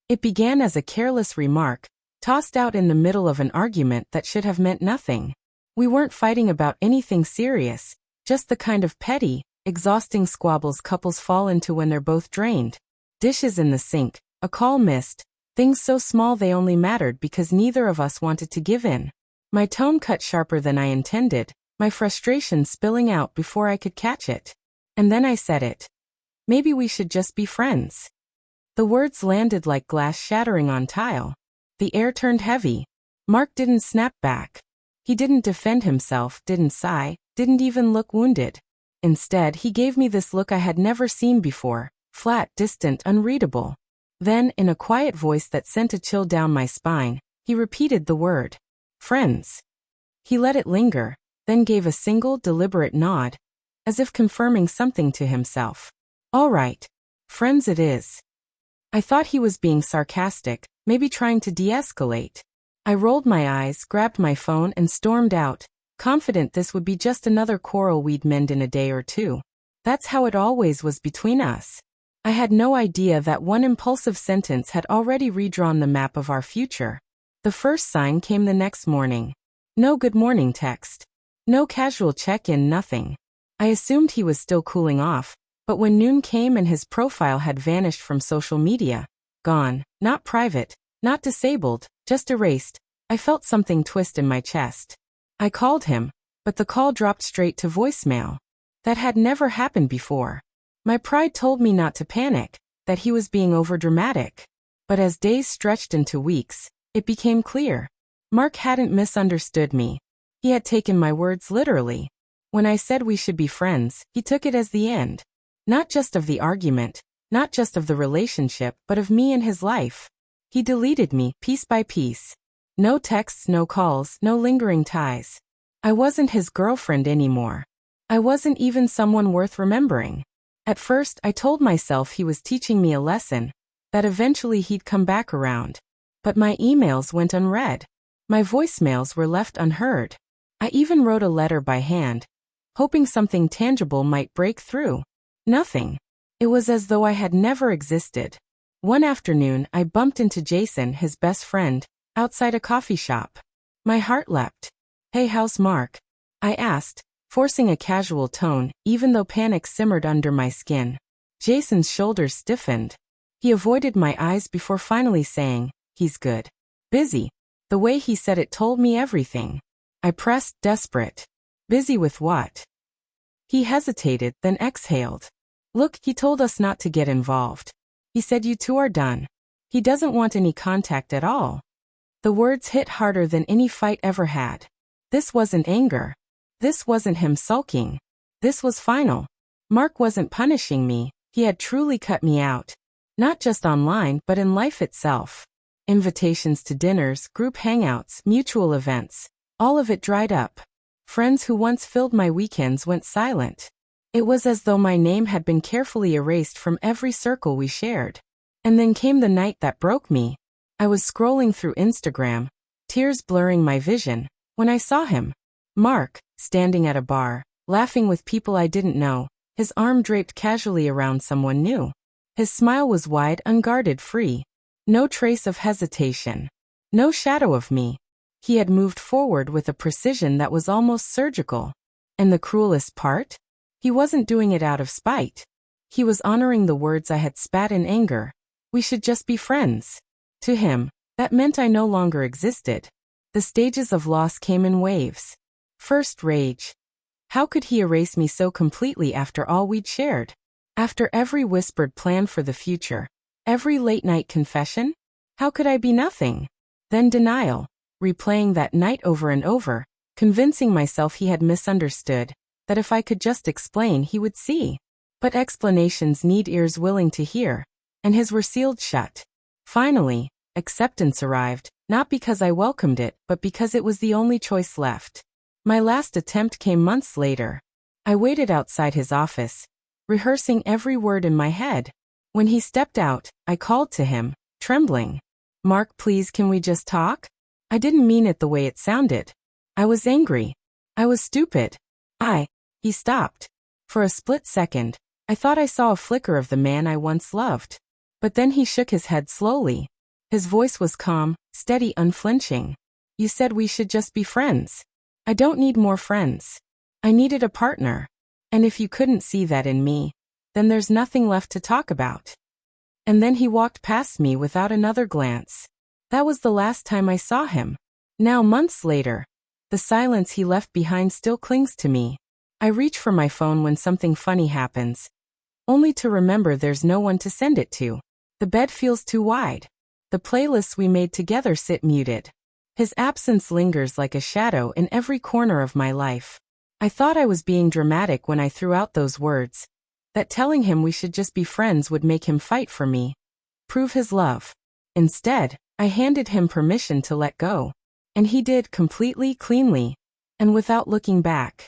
It began as a careless remark, tossed out in the middle of an argument that should have meant nothing. We weren't fighting about anything serious, just the kind of petty, exhausting squabbles couples fall into when they're both drained. Dishes in the sink, a call missed, things so small they only mattered because neither of us wanted to give in. My tone cut sharper than I intended, my frustration spilling out before I could catch it. And then I said it. Maybe we should just be friends. The words landed like glass shattering on tile. The air turned heavy. Mark didn't snap back. He didn't defend himself, didn't sigh, didn't even look wounded. Instead, he gave me this look I had never seen before, flat, distant, unreadable. Then, in a quiet voice that sent a chill down my spine, he repeated the word. Friends. He let it linger, then gave a single, deliberate nod, as if confirming something to himself. All right. Friends it is. I thought he was being sarcastic, maybe trying to de-escalate. I rolled my eyes, grabbed my phone and stormed out, confident this would be just another quarrel we'd mend in a day or two. That's how it always was between us. I had no idea that one impulsive sentence had already redrawn the map of our future. The first sign came the next morning. No good morning text. No casual check-in, nothing. I assumed he was still cooling off, but when noon came and his profile had vanished from social media, gone, not private, not disabled, just erased, I felt something twist in my chest. I called him, but the call dropped straight to voicemail. That had never happened before. My pride told me not to panic, that he was being overdramatic. But as days stretched into weeks, it became clear. Mark hadn't misunderstood me. He had taken my words literally. When I said we should be friends, he took it as the end. Not just of the argument, not just of the relationship, but of me and his life. He deleted me, piece by piece. No texts, no calls, no lingering ties. I wasn't his girlfriend anymore. I wasn't even someone worth remembering. At first, I told myself he was teaching me a lesson, that eventually he'd come back around. But my emails went unread. My voicemails were left unheard. I even wrote a letter by hand, hoping something tangible might break through. Nothing. It was as though I had never existed. One afternoon, I bumped into Jason, his best friend, outside a coffee shop. My heart leapt. Hey, how's Mark? I asked, forcing a casual tone, even though panic simmered under my skin. Jason's shoulders stiffened. He avoided my eyes before finally saying, he's good. Busy. The way he said it told me everything. I pressed, desperate. Busy with what? He hesitated, then exhaled. Look, he told us not to get involved. He said you two are done. He doesn't want any contact at all. The words hit harder than any fight ever had. This wasn't anger. This wasn't him sulking. This was final. Mark wasn't punishing me. He had truly cut me out. Not just online, but in life itself. Invitations to dinners, group hangouts, mutual events. All of it dried up. Friends who once filled my weekends went silent. It was as though my name had been carefully erased from every circle we shared. And then came the night that broke me. I was scrolling through Instagram, tears blurring my vision, when I saw him. Mark, standing at a bar, laughing with people I didn't know, his arm draped casually around someone new. His smile was wide, unguarded, free. No trace of hesitation. No shadow of me. He had moved forward with a precision that was almost surgical. And the cruelest part? He wasn't doing it out of spite. He was honoring the words I had spat in anger. We should just be friends. To him, that meant I no longer existed. The stages of loss came in waves. First, rage. How could he erase me so completely after all we'd shared? After every whispered plan for the future, every late-night confession? How could I be nothing? Then denial, replaying that night over and over, convincing myself he had misunderstood, that if I could just explain he would see. But explanations need ears willing to hear, and his were sealed shut. Finally, acceptance arrived, not because I welcomed it, but because it was the only choice left. My last attempt came months later. I waited outside his office, rehearsing every word in my head. When he stepped out, I called to him, trembling. Mark, please, can we just talk? I didn't mean it the way it sounded. I was angry. I was stupid. He stopped. For a split second, I thought I saw a flicker of the man I once loved. But then he shook his head slowly. His voice was calm, steady, unflinching. You said we should just be friends. I don't need more friends. I needed a partner. And if you couldn't see that in me, then there's nothing left to talk about. And then he walked past me without another glance. That was the last time I saw him. Now, months later, the silence he left behind still clings to me. I reach for my phone when something funny happens, only to remember there's no one to send it to. The bed feels too wide. The playlists we made together sit muted. His absence lingers like a shadow in every corner of my life. I thought I was being dramatic when I threw out those words, that telling him we should just be friends would make him fight for me, prove his love. Instead, I handed him permission to let go. And he did, completely, cleanly, and without looking back.